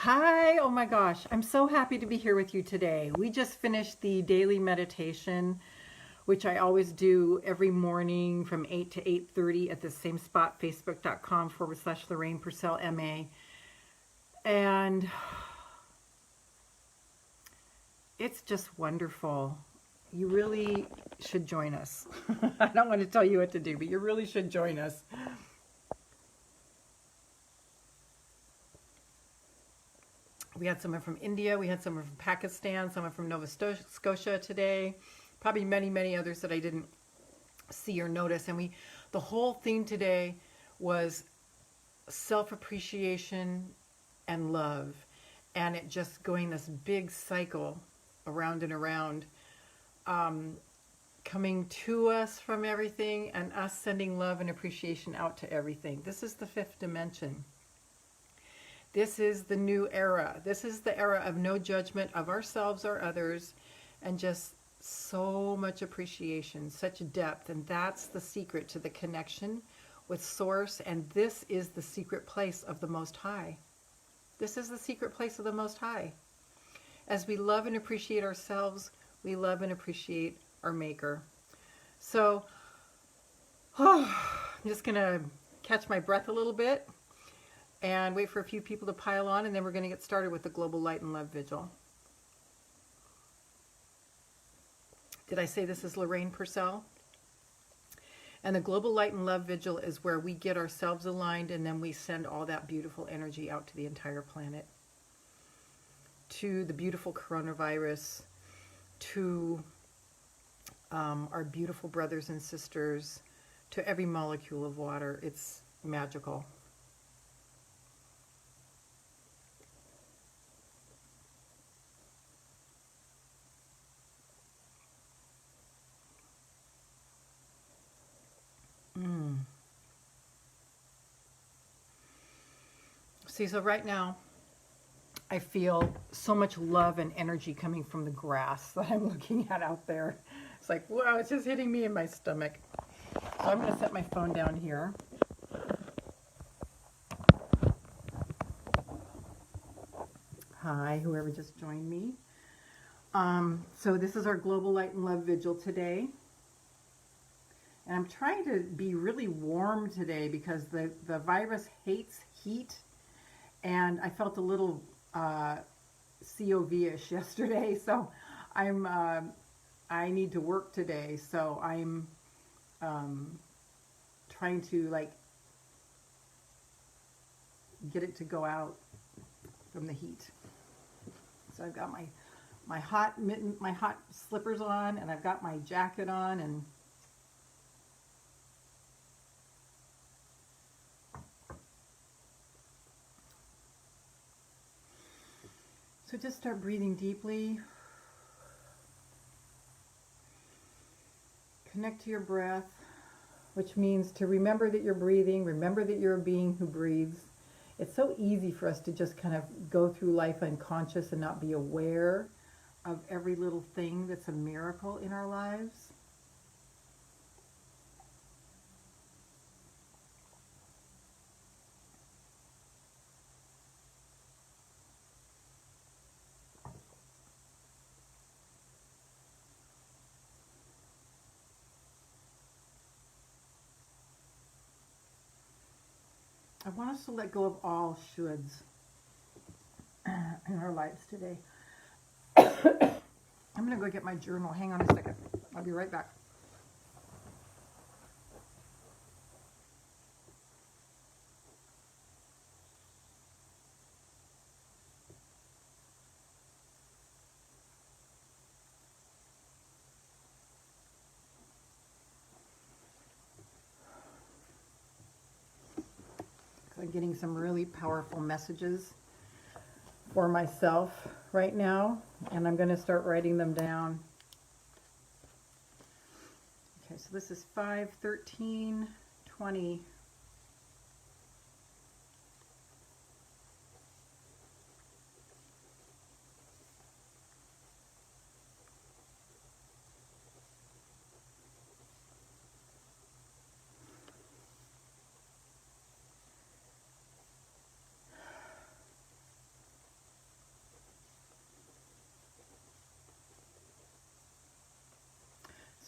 Hi, oh my gosh, I'm so happy to be here with you today. We just finished the daily meditation, which I always do every morning from 8 to 8:30 at the same spot, facebook.com/Lorraine Pursell MA. And it's just wonderful. You really should join us. I don't want to tell you what to do, but you really should join us. We had someone from India, we had someone from Pakistan, someone from Nova Scotia today, probably many, many others that I didn't see or notice. And the whole theme today was self-appreciation and love. And it just going this big cycle around and around, coming to us from everything and us sending love and appreciation out to everything. This is the fifth dimension. This is the new era. This is the era of no judgment of ourselves or others, and just so much appreciation, such depth. And that's the secret to the connection with Source. And this is the secret place of the Most High. This is the secret place of the Most High. As we love and appreciate ourselves, we love and appreciate our Maker. So, I'm just going to catch my breath a little bit and wait for a few people to pile on, and then we're going to get started with the Global Light and Love Vigil. Did I say this is Lorraine Pursell? And the Global Light and Love Vigil is where we get ourselves aligned, and then we send all that beautiful energy out to the entire planet, to the beautiful coronavirus, to our beautiful brothers and sisters, to every molecule of water. It's magical. See, so right now, I feel so much love and energy coming from the grass that I'm looking at out there. It's like, wow, it's just hitting me in my stomach. So I'm going to set my phone down here. Hi, whoever just joined me. So this is our Global Light and Love Vigil today. And I'm trying to be really warm today because the virus hates heat. And I felt a little COV-ish yesterday, so I need to work today, so I'm trying to like get it to go out from the heat. So I've got my hot slippers on, and I've got my jacket on, and so just start breathing deeply. Connect to your breath, which means to remember that you're breathing, remember that you're a being who breathes. It's so easy for us to just kind of go through life unconscious and not be aware of every little thing that's a miracle in our lives. I want us to let go of all shoulds in our lives today. I'm going to go get my journal. Hang on a second. I'll be right back. I'm getting some really powerful messages for myself right now, and I'm going to start writing them down. Okay, so this is 5/13/20.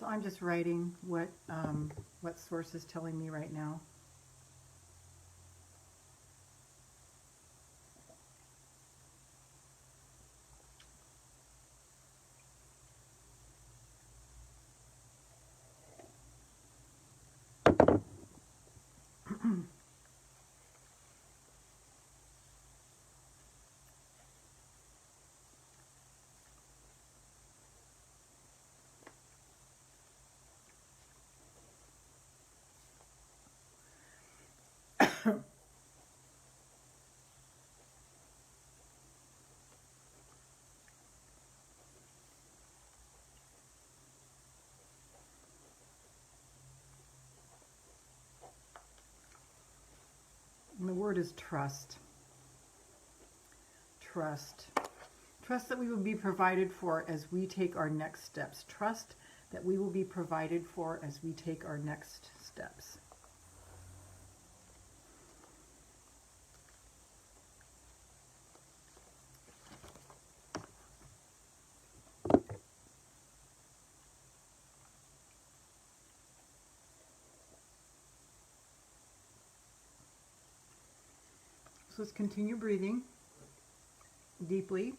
So I'm just writing what Source is telling me right now. And the word is trust. Trust. Trust that we will be provided for as we take our next steps. Trust that we will be provided for as we take our next steps. So let's continue breathing deeply.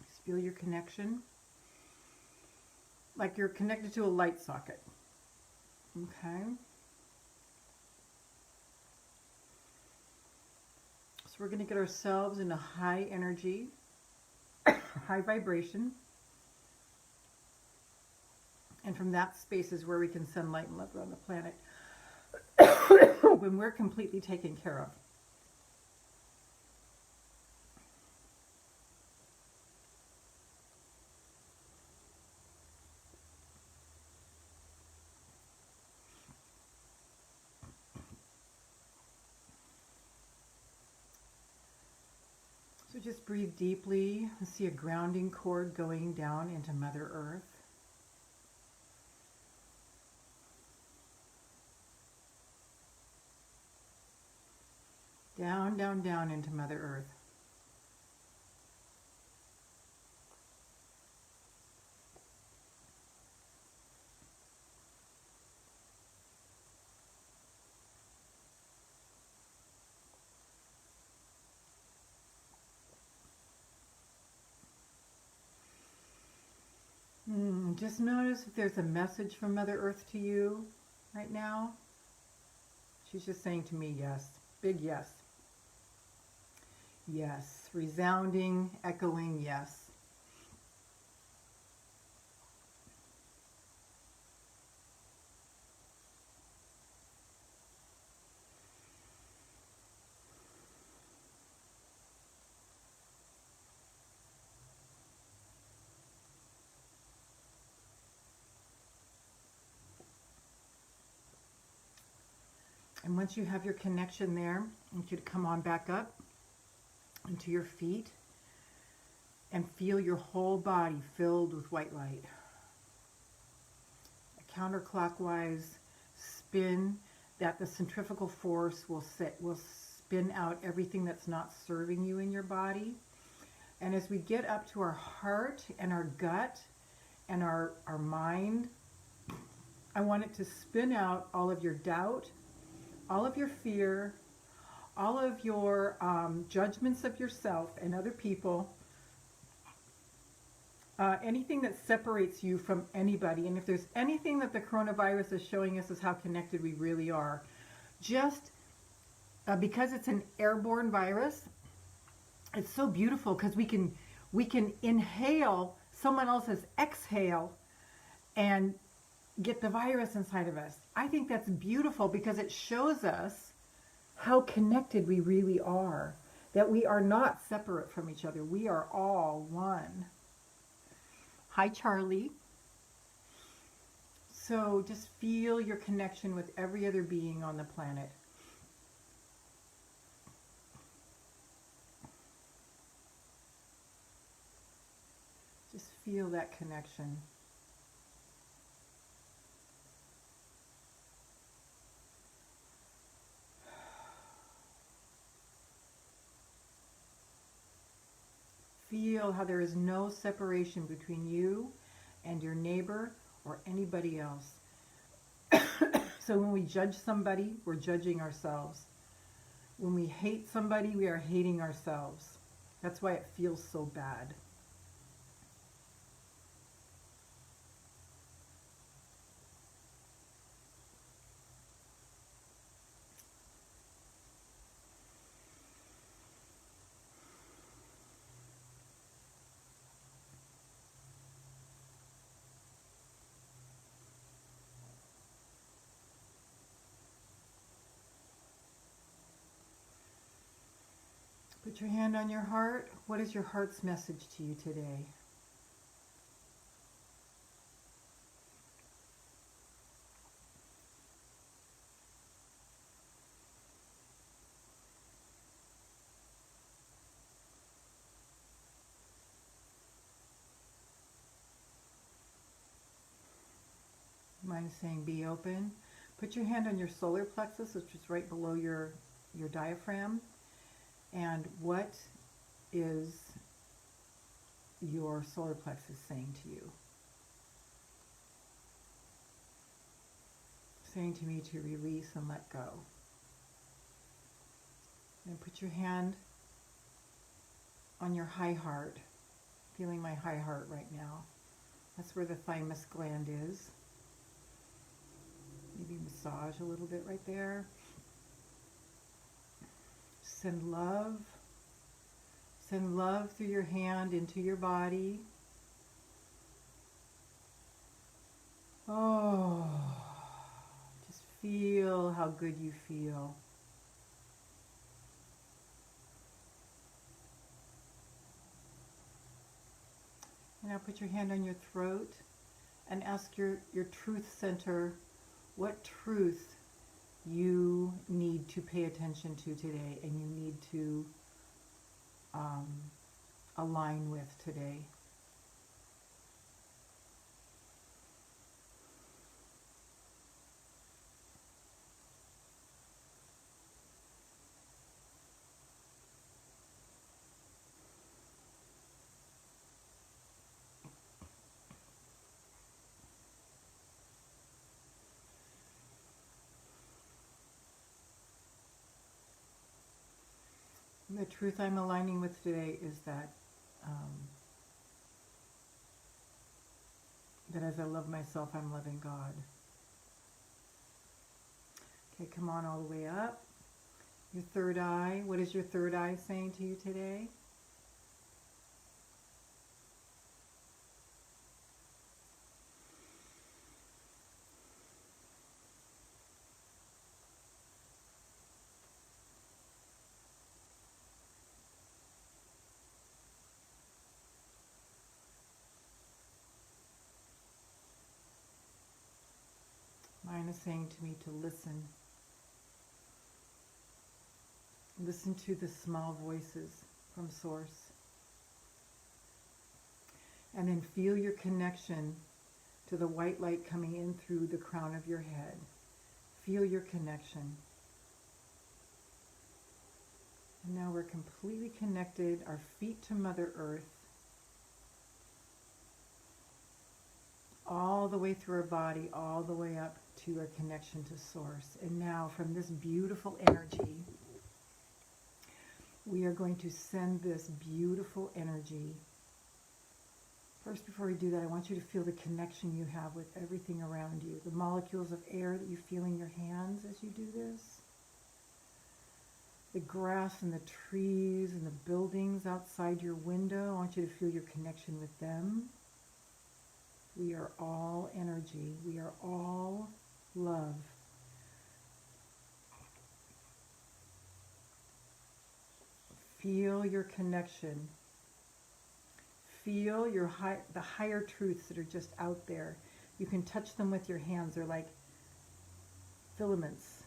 Just feel your connection, like you're connected to a light socket. Okay. So we're going to get ourselves in a high energy, high vibration. And from that space is where we can send light and love around the planet when we're completely taken care of. So just breathe deeply and see a grounding cord going down into Mother Earth. Down, down, down into Mother Earth. Just notice if there's a message from Mother Earth to you right now. She's just saying to me, yes. Big yes. Yes. Resounding, echoing yes. And once you have your connection there, I want you to come on back up into your feet and feel your whole body filled with white light. A counterclockwise spin that the centrifugal force will spin out everything that's not serving you in your body. And as we get up to our heart and our gut and our mind, I want it to spin out all of your doubt, all of your fear, all of your judgments of yourself and other people, anything that separates you from anybody. And if there's anything that the coronavirus is showing us is how connected we really are. Just because it's an airborne virus, it's so beautiful because we can inhale someone else's exhale and get the virus inside of us. I think that's beautiful because it shows us how connected we really are, that we are not separate from each other. We are all one. Hi, Charlie. So just feel your connection with every other being on the planet. Just feel that connection. feel how there is no separation between you and your neighbor or anybody else. So when we judge somebody, we're judging ourselves. When we hate somebody, we are hating ourselves. That's why it feels so bad. Put your hand on your heart. What is your heart's message to you today? Mine is saying be open. Put your hand on your solar plexus, which is right below your diaphragm. And what is your solar plexus saying to you? Saying to me to release and let go. And put your hand on your high heart. Feeling my high heart right now. That's where the thymus gland is. Maybe massage a little bit right there. Send love. Send love through your hand into your body. Oh, just feel how good you feel. Now put your hand on your throat and ask your truth center what truth you need to pay attention to today and you need to align with today. The truth I'm aligning with today is that that as I love myself, I'm loving God. Okay, come on all the way up. Your third eye. What is your third eye saying to you today? Mine is saying to me to listen. Listen to the small voices from Source. And then feel your connection to the white light coming in through the crown of your head. Feel your connection. And now we're completely connected, our feet to Mother Earth, all the way through our body, all the way up to our connection to Source. And now from this beautiful energy, we are going to send this beautiful energy. First, before we do that, I want you to feel the connection you have with everything around you. The molecules of air that you feel in your hands as you do this. The grass and the trees and the buildings outside your window. I want you to feel your connection with them. We are all energy. We are all love. Feel your connection. Feel the higher truths that are just out there. You can touch them with your hands. They're like filaments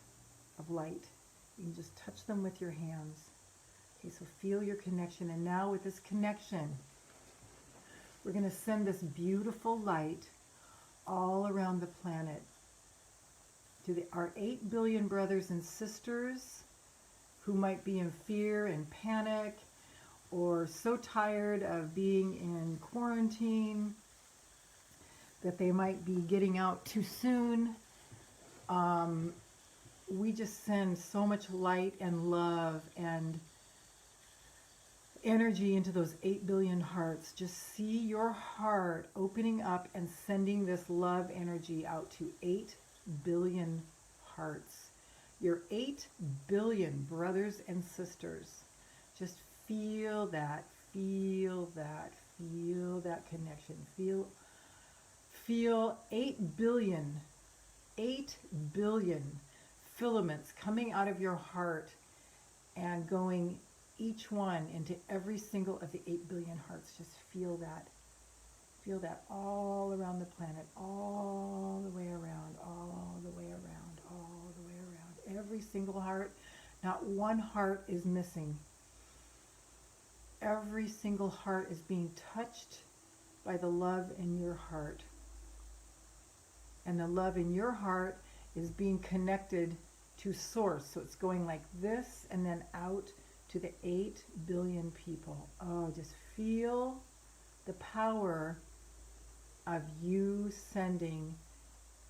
of light. You can just touch them with your hands. Okay, so feel your connection. And now with this connection, we're going to send this beautiful light all around the planet to our 8 billion brothers and sisters who might be in fear and panic or so tired of being in quarantine that they might be getting out too soon. We just send so much light and love and energy into those 8 billion hearts. Just see your heart opening up and sending this love energy out to 8 billion hearts. Your 8 billion brothers and sisters. Just feel that, feel that, feel that connection. Feel 8 billion filaments coming out of your heart and going each one into every single of the 8 billion hearts. Just feel that. Feel that all around the planet, all the way around, all the way around, all the way around. Every single heart, not one heart is missing. Every single heart is being touched by the love in your heart. And the love in your heart is being connected to source. So it's going like this and then out to the 8 billion people. Oh, just feel the power of you sending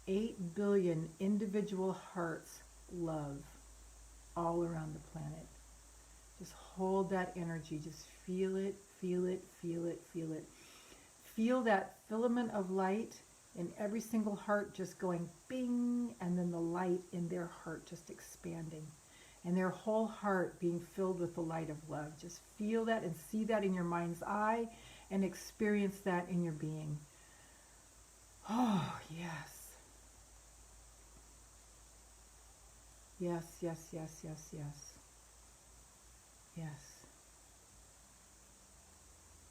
8 billion individual hearts love all around the planet. Just hold that energy. Just feel it, feel it, feel it, feel it. Feel that filament of light in every single heart just going bing, and then the light in their heart just expanding. And their whole heart being filled with the light of love. Just feel that and see that in your mind's eye and experience that in your being. Oh, yes. Yes, yes, yes, yes, yes. Yes.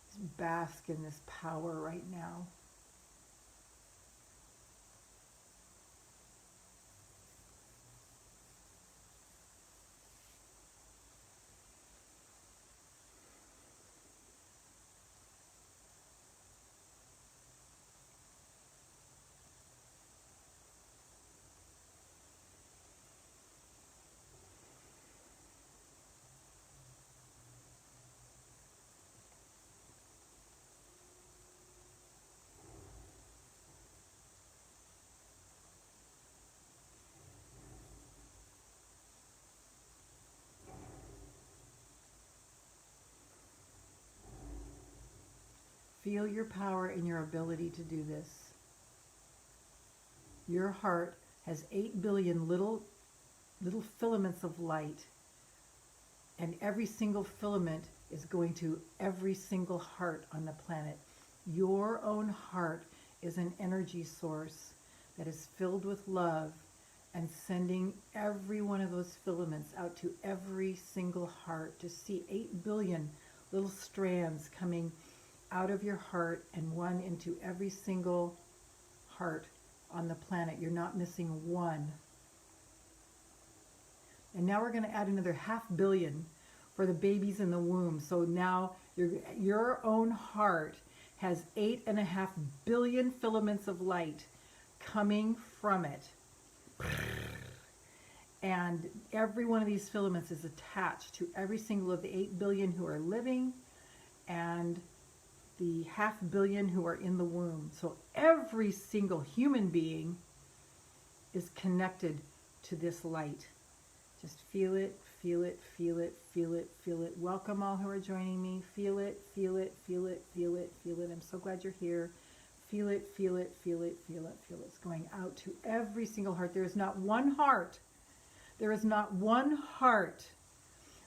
Just bask in this power right now. Feel your power and your ability to do this. Your heart has 8 billion little filaments of light, and every single filament is going to every single heart on the planet. Your own heart is an energy source that is filled with love and sending every one of those filaments out to every single heart. Just see 8 billion little strands coming out of your heart and one into every single heart on the planet. You're not missing one. And now we're going to add another 500 million for the babies in the womb. So now your own heart has 8.5 billion filaments of light coming from it. And every one of these filaments is attached to every single of the 8 billion who are living and the 500 million who are in the womb. So every single human being is connected to this light. Just feel it, feel it, feel it, feel it, feel it. Welcome all who are joining me. Feel it, feel it, feel it, feel it, feel it. I'm so glad you're here. Feel it, feel it, feel it, feel it, feel it. It's going out to every single heart. There is not one heart. There is not one heart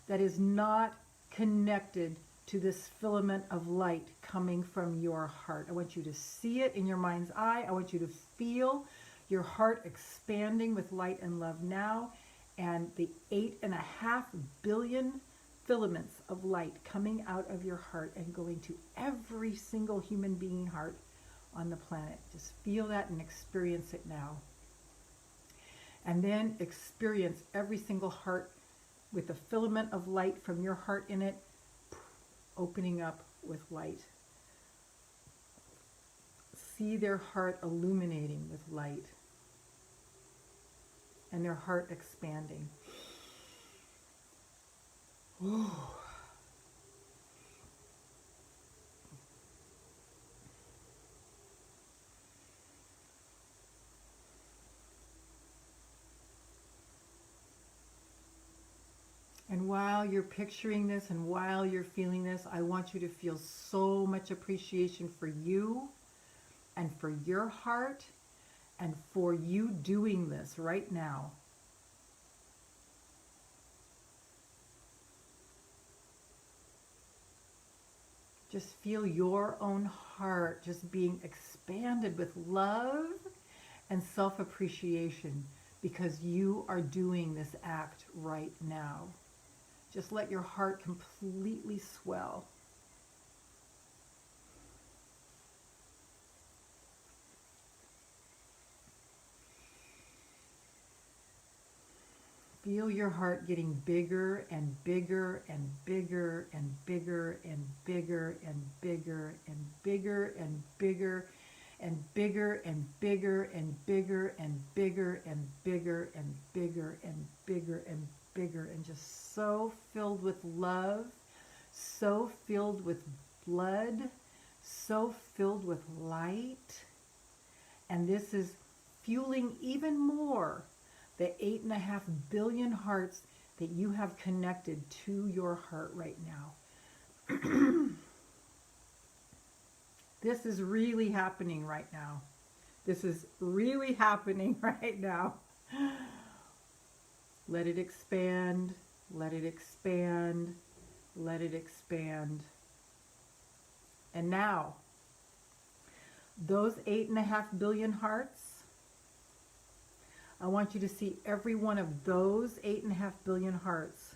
that is not connected to this filament of light coming from your heart. I want you to see it in your mind's eye. I want you to feel your heart expanding with light and love now, and the 8.5 billion filaments of light coming out of your heart and going to every single human being heart on the planet. Just feel that and experience it now. And then experience every single heart with the filament of light from your heart in it, opening up with light. See their heart illuminating with light and their heart expanding. Ooh. while you're picturing this and while you're feeling this, I want you to feel so much appreciation for you and for your heart and for you doing this right now. Just feel your own heart just being expanded with love and self-appreciation because you are doing this act right now. Just let your heart completely swell. Feel your heart getting bigger and bigger and bigger and bigger and bigger and bigger and bigger and bigger and bigger and bigger and bigger and bigger and bigger and bigger and bigger and bigger, and just so filled with love, so filled with blood, so filled with light. And this is fueling even more the 8.5 billion hearts that you have connected to your heart right now. This is really happening right now. This is really happening right now. Let it expand, let it expand, let it expand. And now, those 8.5 billion hearts, I want you to see every one of those 8.5 billion hearts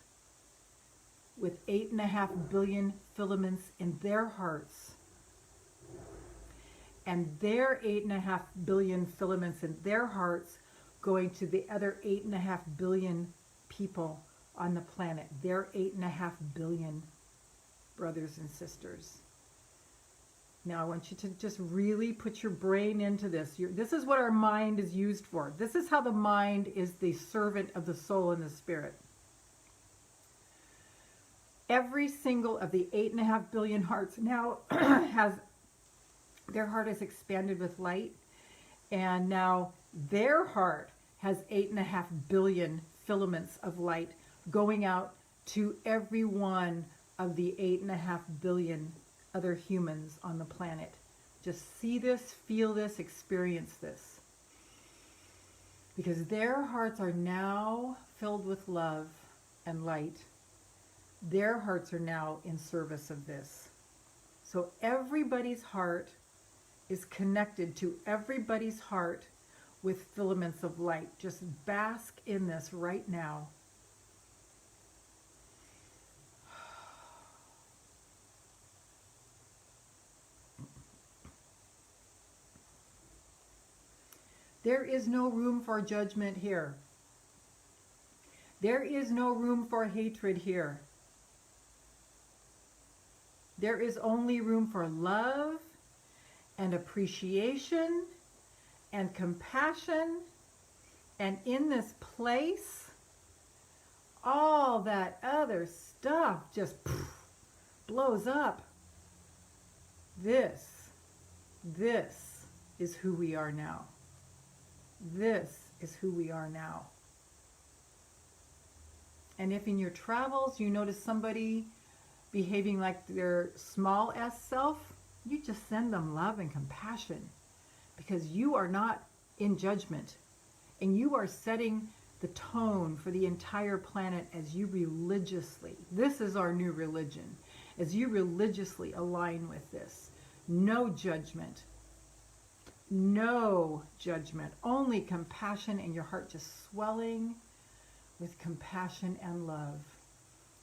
with 8.5 billion filaments in their hearts, and their 8.5 billion filaments in their hearts going to the other 8.5 billion people on the planet, their 8.5 billion brothers and sisters. Now I want you to just really put your brain into this. This is what our mind is used for. This is how the mind is the servant of the soul and the spirit. Every single of the 8.5 billion hearts now has, their heart is expanded with light, and now their heart has 8.5 billion filaments of light going out to every one of the 8.5 billion other humans on the planet. Just see this, feel this, experience this. Because their hearts are now filled with love and light. Their hearts are now in service of this. So everybody's heart is connected to everybody's heart with filaments of light. Just bask in this right now. There is no room for judgment here. There is no room for hatred here. There is only room for love and appreciation and compassion. And in this place, all that other stuff just blows up. This is who we are now. This is who we are now. And if in your travels you notice somebody behaving like their small s self, you just send them love and compassion, because you are not in judgment, and you are setting the tone for the entire planet as you religiously, this is our new religion, as you religiously align with this. No judgment. No judgment, only compassion, and your heart just swelling with compassion and love,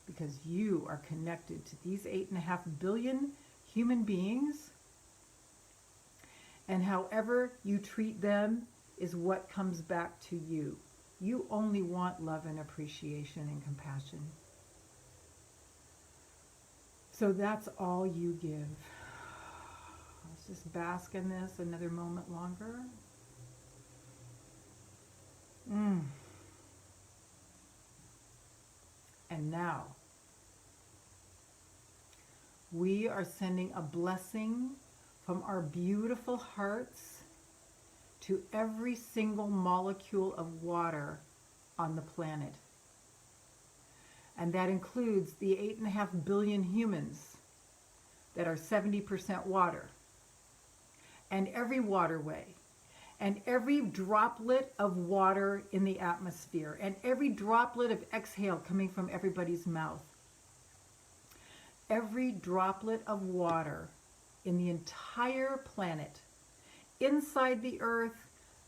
because you are connected to these 8.5 billion human beings, and however you treat them is what comes back to you. You only want love and appreciation and compassion. So that's all you give. Just bask in this another moment longer. And now, we are sending a blessing from our beautiful hearts to every single molecule of water on the planet. And that includes the 8.5 billion humans that are 70% water, and every waterway, and every droplet of water in the atmosphere, and every droplet of exhale coming from everybody's mouth. Every droplet of water in the entire planet, inside the earth,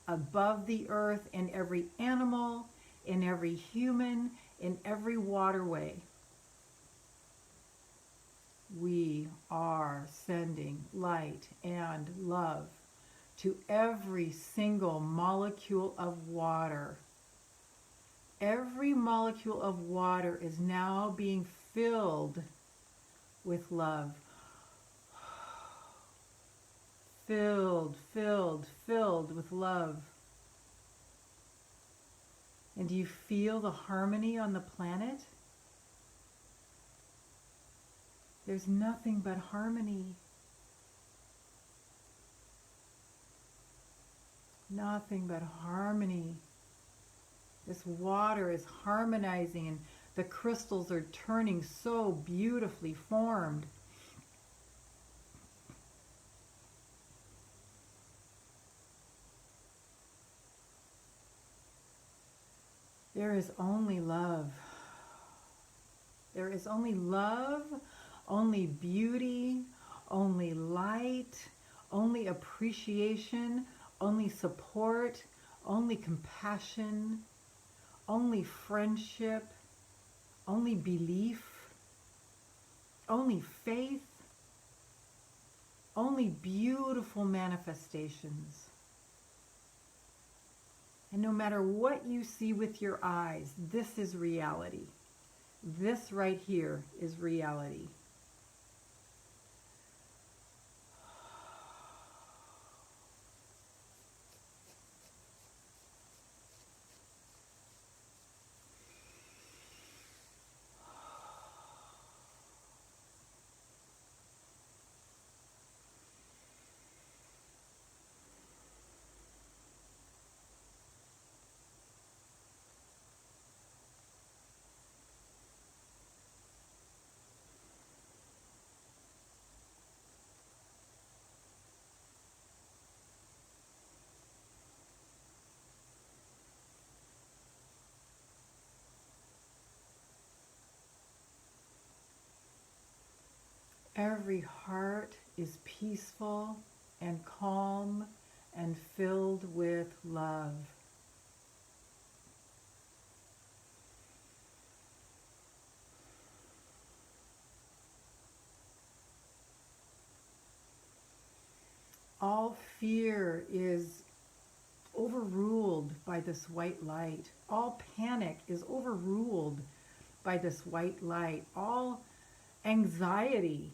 above the earth, in every animal, in every human, in every waterway. We are sending light and love to every single molecule of water. Every molecule of water is now being filled with love. Filled, filled, filled with love. And do you feel the harmony on the planet? There's nothing but harmony. Nothing but harmony. This water is harmonizing and the crystals are turning so beautifully formed. There is only love. There is only love, only beauty, only light, only appreciation, only support, only compassion, only friendship, only belief, only faith, only beautiful manifestations. And no matter what you see with your eyes, this is reality. This right here is reality. Every heart is peaceful and calm and filled with love. All fear is overruled by this white light. All panic is overruled by this white light. All anxiety,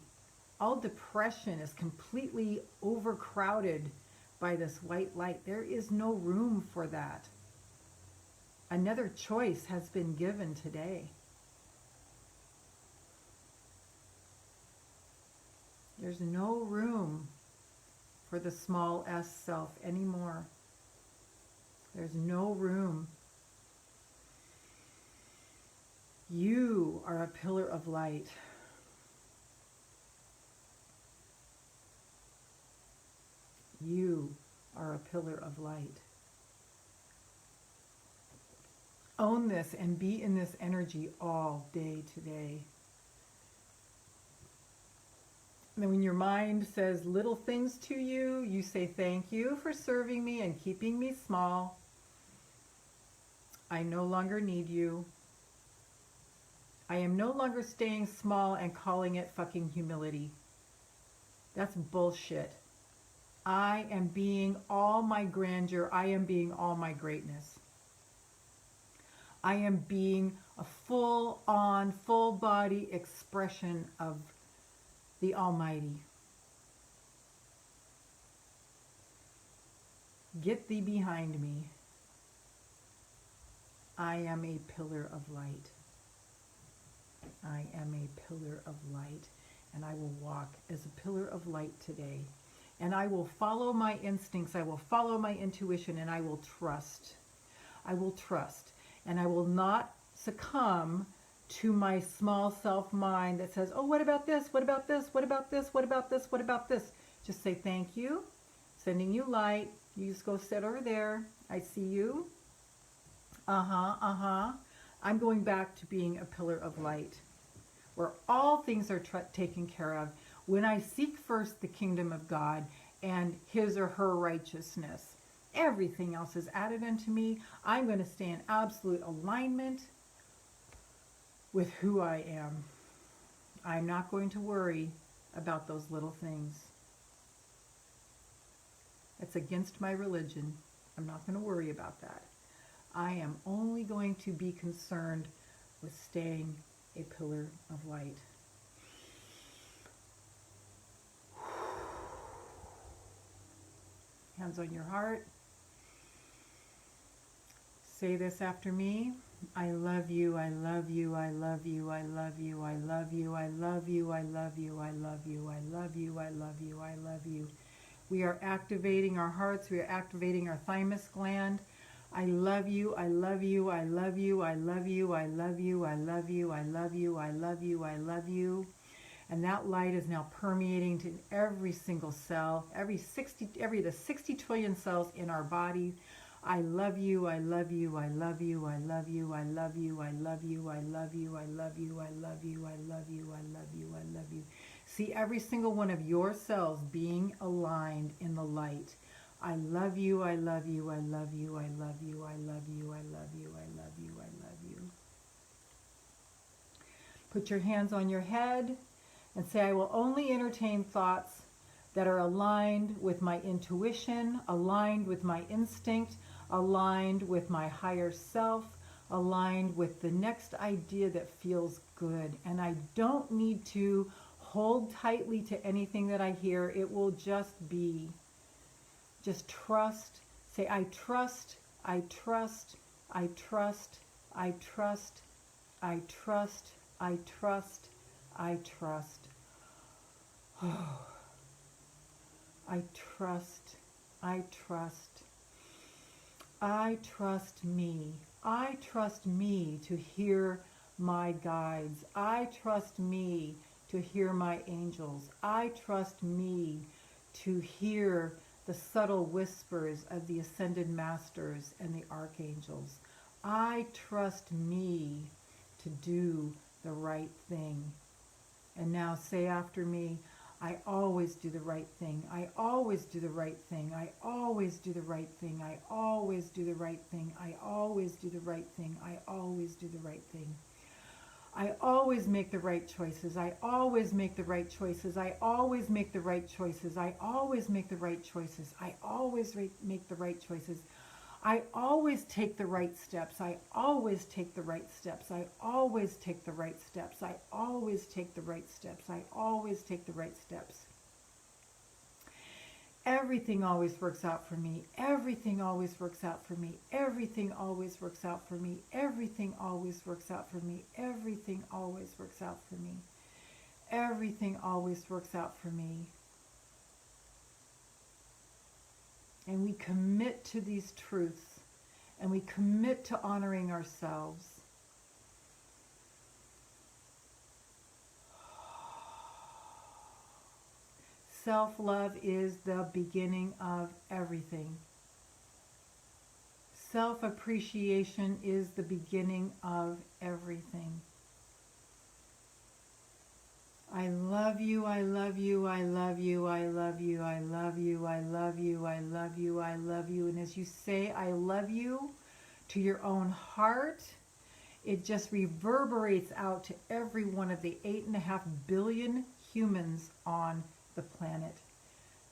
all depression is completely overcrowded by this white light. There is no room for that. Another choice has been given today. There's no room for the small s self anymore. There's no room. You are a pillar of light. You are a pillar of light. Own this and be in this energy all day today. And when your mind says little things to you, you say, thank you for serving me and keeping me small. I no longer need you. I am no longer staying small and calling it fucking humility. That's bullshit. I am being all my grandeur. I am being all my greatness. I am being a full-on, full-body expression of the Almighty. Get thee behind me. I am a pillar of light. I am a pillar of light, and I will walk as a pillar of light today. And I will follow my instincts, I will follow my intuition, and I will trust. I will trust, and I will not succumb to my small self mind that says, oh, what about this? What about this? What about this? What about this? What about this? Just say thank you, sending you light. You just go sit over there. I see you. I'm going back to being a pillar of light, where all things are taken care of. When I seek first the kingdom of God and his or her righteousness, everything else is added unto me. I'm going to stay in absolute alignment with who I am. I'm not going to worry about those little things. It's against my religion. I'm not going to worry about that. I am only going to be concerned with staying a pillar of light. Hands on your heart. Say this after me. I love you, I love you, I love you, I love you, I love you, I love you, I love you, I love you, I love you, I love you, I love you. We are activating our hearts, we are activating our thymus gland. I love you, I love you, I love you, I love you, I love you, I love you, I love you, I love you, I love you. And that light is now permeating to every single cell, every the 60 trillion cells in our body. I love you, I love you, I love you, I love you, I love you, I love you, I love you, I love you, I love you, I love you, I love you, I love you. See every single one of your cells being aligned in the light. I love you, I love you, I love you, I love you, I love you, I love you, I love you, I love you. Put your hands on your head and say, I will only entertain thoughts that are aligned with my intuition, aligned with my instinct, aligned with my higher self, aligned with the next idea that feels good. And I don't need to hold tightly to anything that I hear. It will just be. Just trust. Say, I trust, I trust, I trust, I trust, I trust, I trust, I trust. Oh, I trust, I trust. I trust me. I trust me to hear my guides. I trust me to hear my angels. I trust me to hear the subtle whispers of the ascended masters and the archangels. I trust me to do the right thing. And now say after me, I always do the right thing. I always do the right thing. I always do the right thing. I always do the right thing. I always do the right thing. I always do the right thing. I always make the right choices. I always make the right choices. I always make the right choices. I always make the right choices. I always make the right choices. I always take the right steps. I always take the right steps. I always take the right steps. I always take the right steps. I always take the right steps. Everything always works out for me. Everything always works out for me. Everything always works out for me. Everything always works out for me. Everything always works out for me. Everything always works out for me. And we commit to these truths, and we commit to honoring ourselves. Self-love is the beginning of everything. Self-appreciation is the beginning of everything. I love you, I love you, I love you, I love you, I love you, I love you, I love you, I love you. And as you say I love you to your own heart, it just reverberates out to every one of the 8.5 billion humans on the planet.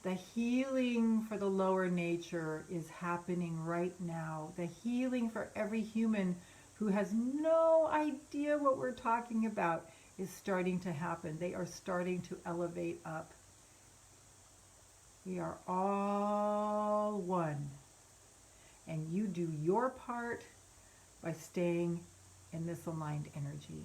The healing for the lower nature is happening right now. The healing for every human who has no idea what we're talking about is starting to happen. They are starting to elevate up. We are all one. And you do your part by staying in this aligned energy.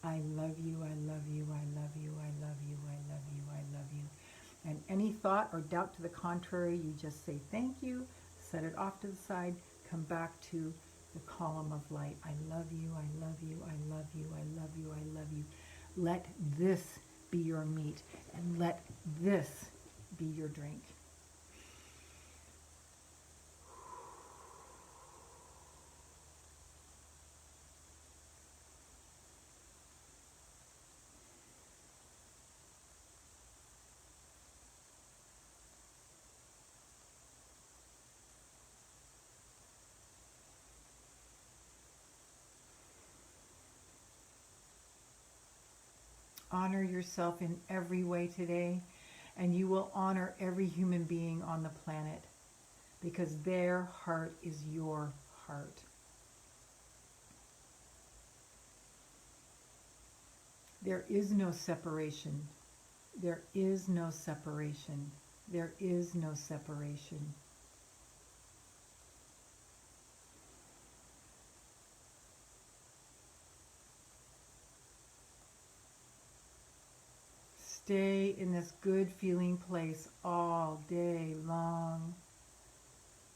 I love you, I love you, I love you, I love you, I love you, I love you. And any thought or doubt to the contrary, you just say thank you, set it off to the side, come back to the column of light. I love you, I love you, I love you, I love you, I love you. Let this be your meat, and let this be your drink. Honor yourself in every way today, and you will honor every human being on the planet, because their heart is your heart. There is no separation. There is no separation. There is no separation. Stay in this good feeling place all day long.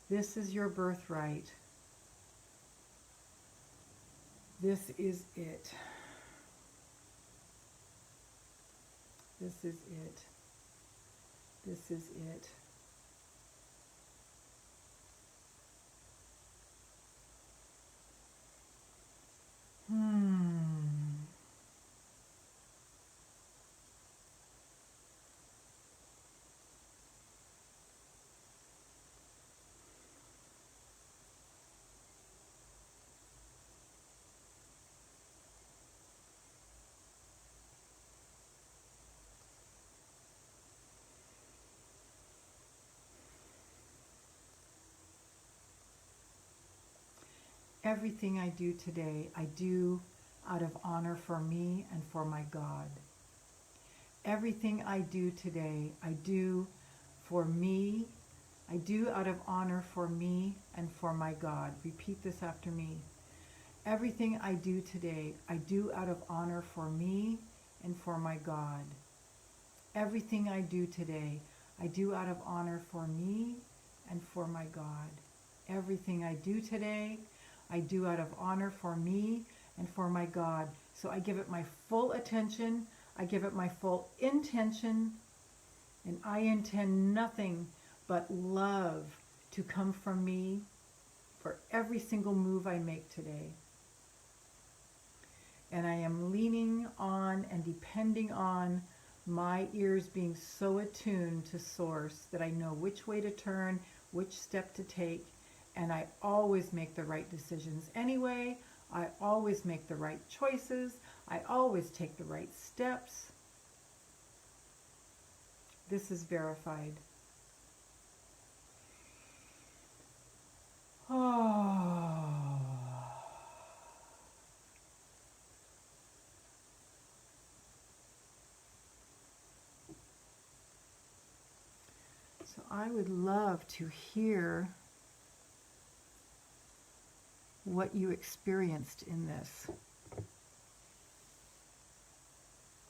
This is your birthright. This is it. This is it. This is it. Everything I do today, I do out of honor for me and for my God. Everything I do today, I do for me. I do out of honor for me and for my God. Repeat this after me. Everything I do today, I do out of honor for me and for my God. Everything I do today, I do out of honor for me and for my God. Everything I do today, I do out of honor for me and for my God. So I give it my full attention, I give it my full intention, and I intend nothing but love to come from me for every single move I make today. And I am leaning on and depending on my ears being so attuned to Source that I know which way to turn, which step to take, and I always make the right decisions anyway. I always make the right choices. I always take the right steps. This is verified. Oh. So I would love to hear what you experienced in this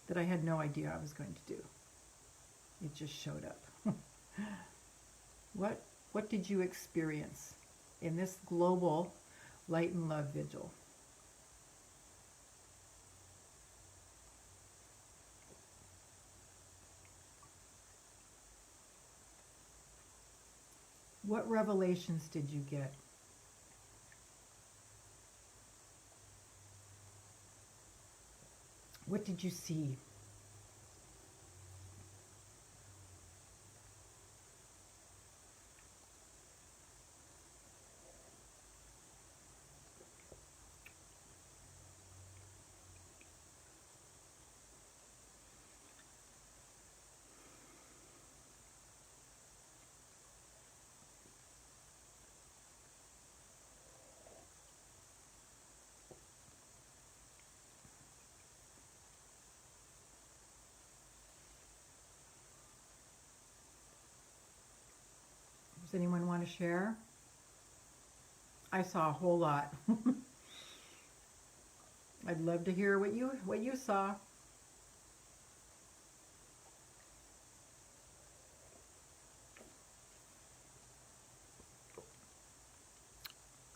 that I had no idea I was going to do. It just showed up. What did you experience in this global light and love vigil? What revelations did you get? What did you see? Does anyone want to share? I saw a whole lot. I'd love to hear what you saw.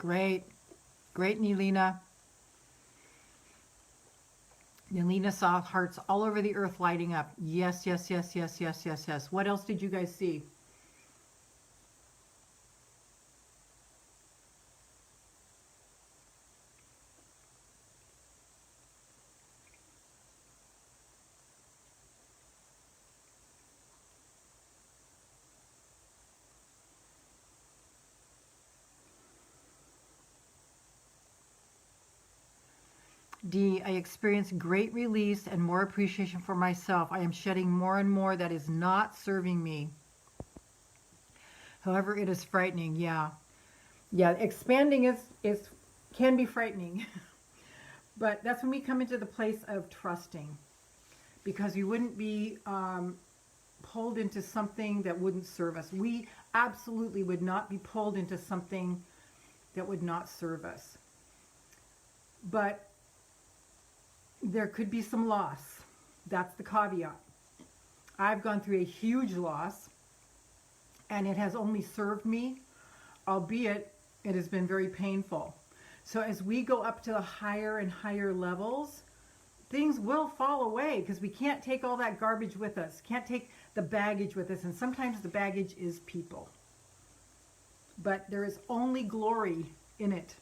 Great. Great, Nelina. Nelina saw hearts all over the earth lighting up. Yes, yes, yes, yes, yes, yes, yes. What else did you guys see? D, I experience great release and more appreciation for myself. I am shedding more and more that is not serving me. However, it is frightening. Yeah. Yeah, expanding is can be frightening. But that's when we come into the place of trusting. Because we wouldn't be pulled into something that wouldn't serve us. We absolutely would not be pulled into something that would not serve us. But there could be some loss. That's the caveat. I've gone through a huge loss, and it has only served me, albeit it has been very painful. So as we go up to the higher and higher levels, things will fall away because we can't take all that garbage with us. Can't take the baggage with us. And sometimes the baggage is people. But there is only glory in it.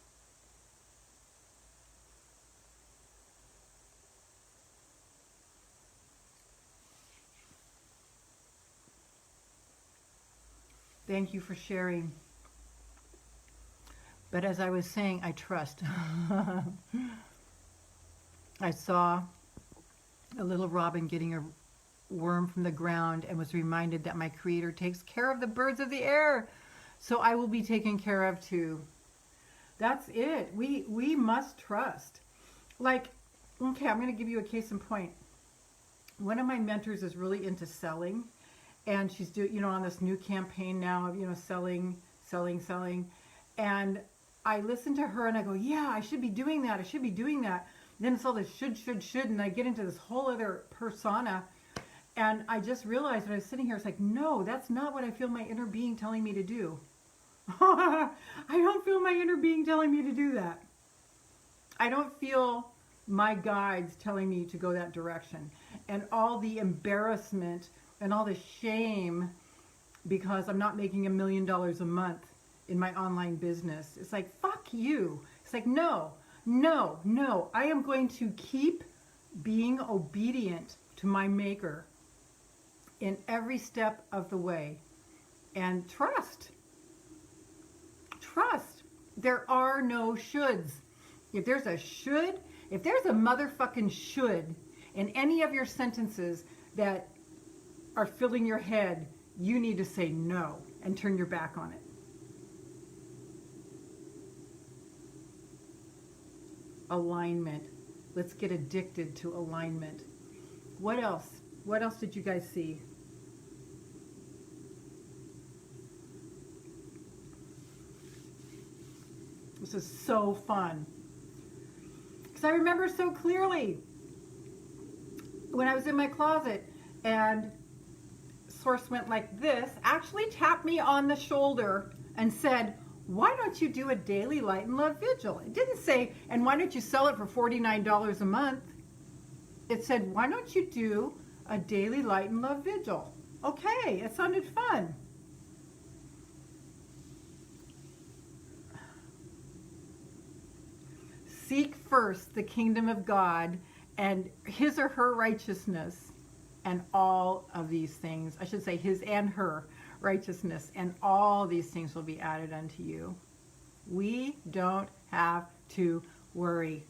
Thank you for sharing. But as I was saying, I trust. I saw a little robin getting a worm from the ground and was reminded that my Creator takes care of the birds of the air. So I will be taken care of too. That's it. We must trust. Like, okay, I'm going to give you a case in point. One of my mentors is really into selling. And she's doing, on this new campaign now of, selling. And I listen to her and I go, yeah, I should be doing that. I should be doing that. And then it's all this should. And I get into this whole other persona. And I just realized when I was sitting here, it's like, no, that's not what I feel my inner being telling me to do. I don't feel my inner being telling me to do that. I don't feel my guides telling me to go that direction. And all the embarrassment and all the shame because I'm not making $1 million a month in my online business. It's like, fuck you. It's like, no. I am going to keep being obedient to my Maker in every step of the way. And trust. There are no shoulds. If there's a should, if there's a motherfucking should in any of your sentences that are filling your head, you need to say no and turn your back on it. Alignment. Let's get addicted to alignment. What else? What else did you guys see? This is so fun. Because I remember so clearly when I was in my closet and Source went like this, actually tapped me on the shoulder and said, why don't you do a daily light and love vigil? It didn't say, and why don't you sell it for $49 a month? It said, why don't you do a daily light and love vigil? Okay, it sounded fun. Seek first the kingdom of God and his or her righteousness, and all of these things, I should say his and her righteousness, and all these things will be added unto you. We don't have to worry.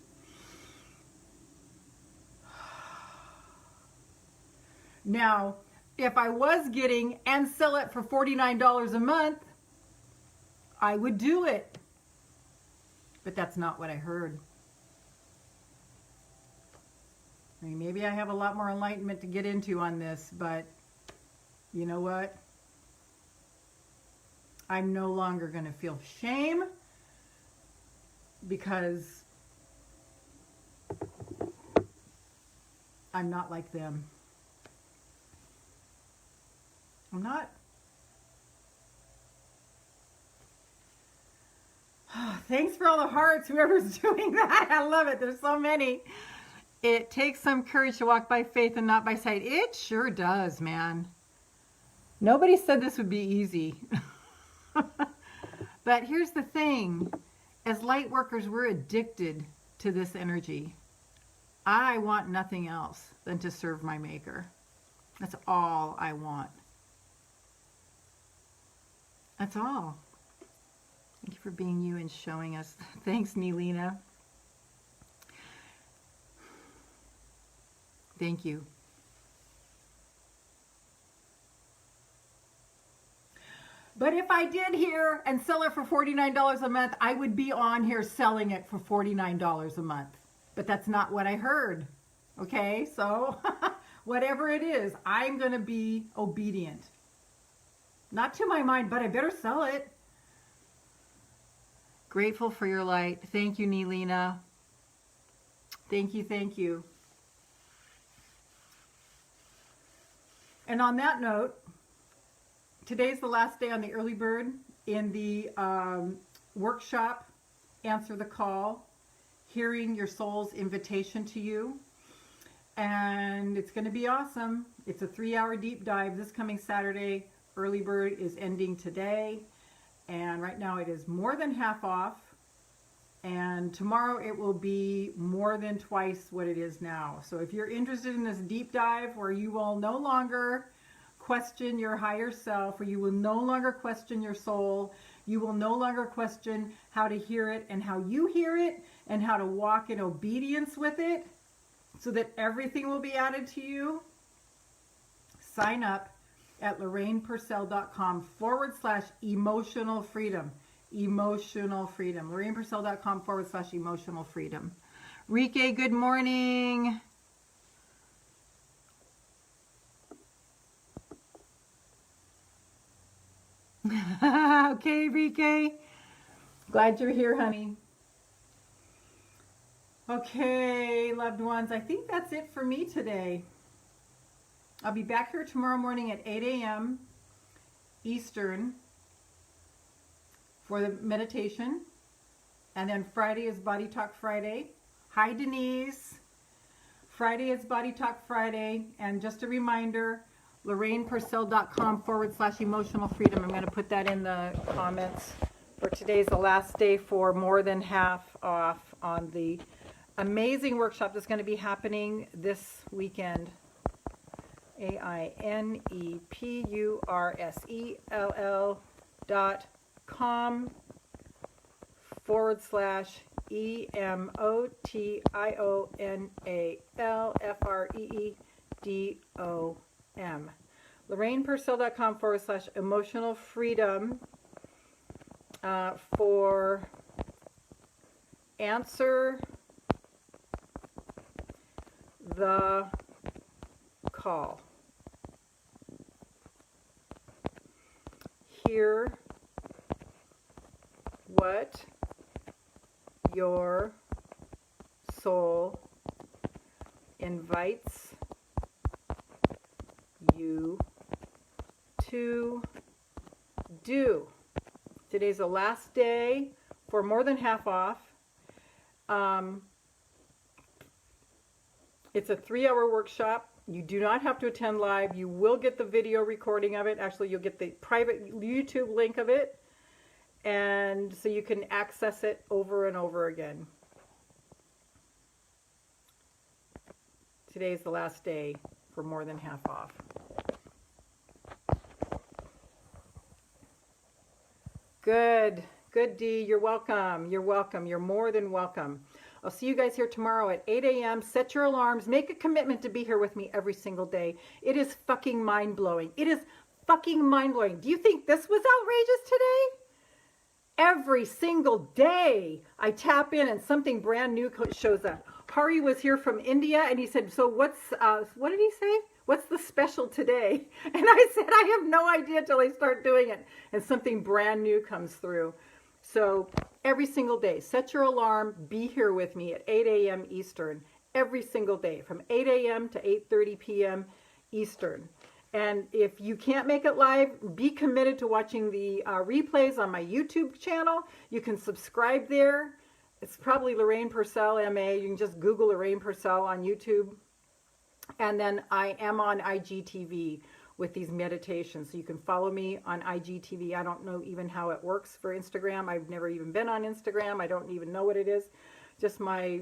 Now, if I was getting and sell it for $49 a month, I would do it. But that's not what I heard. I mean, maybe I have a lot more enlightenment to get into on this, but you know what? I'm no longer going to feel shame because I'm not like them. I'm not. Thanks for all the hearts, whoever's doing that. I love it. There's so many. It takes some courage to walk by faith and not by sight. It sure does, man. Nobody said this would be easy. But here's the thing. As light workers, we're addicted to this energy. I want nothing else than to serve my maker. That's all I want. That's all. Thank you for being you and showing us. Thanks, Nelina. Thank you. But if I did here and sell it for $49 a month, I would be on here selling it for $49 a month. But that's not what I heard. Okay, so whatever it is, I'm going to be obedient. Not to my mind, but I better sell it. Grateful for your light. Thank you, Nelina. Thank you, thank you. And on that note, today's the last day on the early bird in the workshop, Answer the Call, hearing your soul's invitation to you. And it's going to be awesome. It's a 3-hour deep dive this coming Saturday. Early bird is ending today. And right now it is more than half off. And tomorrow it will be more than twice what it is now. So if you're interested in this deep dive where you will no longer question your higher self, or you will no longer question your soul, you will no longer question how to hear it and how you hear it and how to walk in obedience with it so that everything will be added to you, sign up at LorrainePursell.com/emotional freedom. Emotional freedom. LorrainePursell.com/emotional freedom. Rike, good morning. Okay, Rike. Glad you're here, honey. Okay, loved ones, I think that's it for me today. I'll be back here tomorrow morning at 8 a.m. Eastern for the meditation. And then Friday is Body Talk Friday. Hi, Denise. Friday is Body Talk Friday. And just a reminder, LorrainePursell.com/emotional freedom. I'm going to put that in the comments. For today's the last day for more than half off on the amazing workshop that's going to be happening this weekend. AINEPURSELL.com/EMOTIONALFREEDOM. LorrainePursell.com/emotional freedom for Answer the Call. Hear what your soul invites you to do. Today's the last day for more than half off. It's a 3-hour workshop. You do not have to attend live. You will get the video recording of it. Actually, you'll get the private YouTube link of it. And so you can access it over and over again. Today's the last day for more than half off. Good. Good, Dee. You're welcome. You're welcome. You're more than welcome. I'll see you guys here tomorrow at 8 a.m. Set your alarms. Make a commitment to be here with me every single day. It is fucking mind-blowing. It is fucking mind-blowing. Do you think this was outrageous today? Every single day I tap in and something brand new shows up. Hari was here from India and he said, so what did he say? What's the special today? And I said, I have no idea till I start doing it. And something brand new comes through. So every single day, set your alarm, be here with me at 8 a.m. Eastern, every single day from 8 a.m. to 8:30 p.m. Eastern. And if you can't make it live, be committed to watching the replays on my YouTube channel. You can subscribe there. It's probably Lorraine Pursell, MA. You can just Google Lorraine Pursell on YouTube. And then I am on IGTV with these meditations. So you can follow me on IGTV. I don't know even how it works for Instagram. I've never even been on Instagram. I don't even know what it is. Just my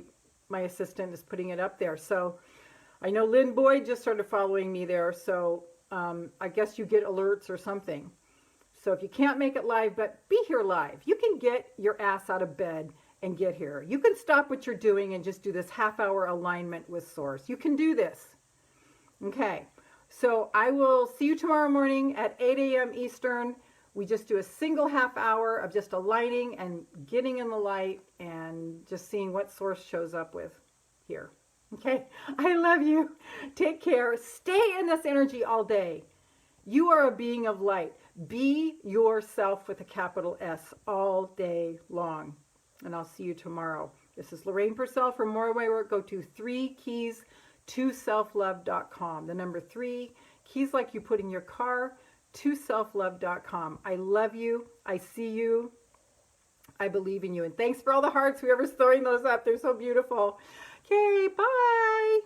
assistant is putting it up there. So I know Lynn Boyd just started following me there. So I guess you get alerts or something. So if you can't make it live, but be here live. You can get your ass out of bed and get here. You can stop what you're doing and just do this half-hour alignment with Source. You can do this. Okay, so I will see you tomorrow morning at 8 a.m. Eastern. We just do a single half hour of just aligning and getting in the light and just seeing what Source shows up with here. Okay, I love you. Take care. Stay in this energy all day. You are a being of light. Be yourself with a capital S all day long. And I'll see you tomorrow. This is Lorraine Pursell. For more of my work, go to 3keys2selflove.com. The number 3, keys like you put in your car, to selflove.com. I love you. I see you. I believe in you. And thanks for all the hearts, whoever's throwing those up. They're so beautiful. Okay, bye.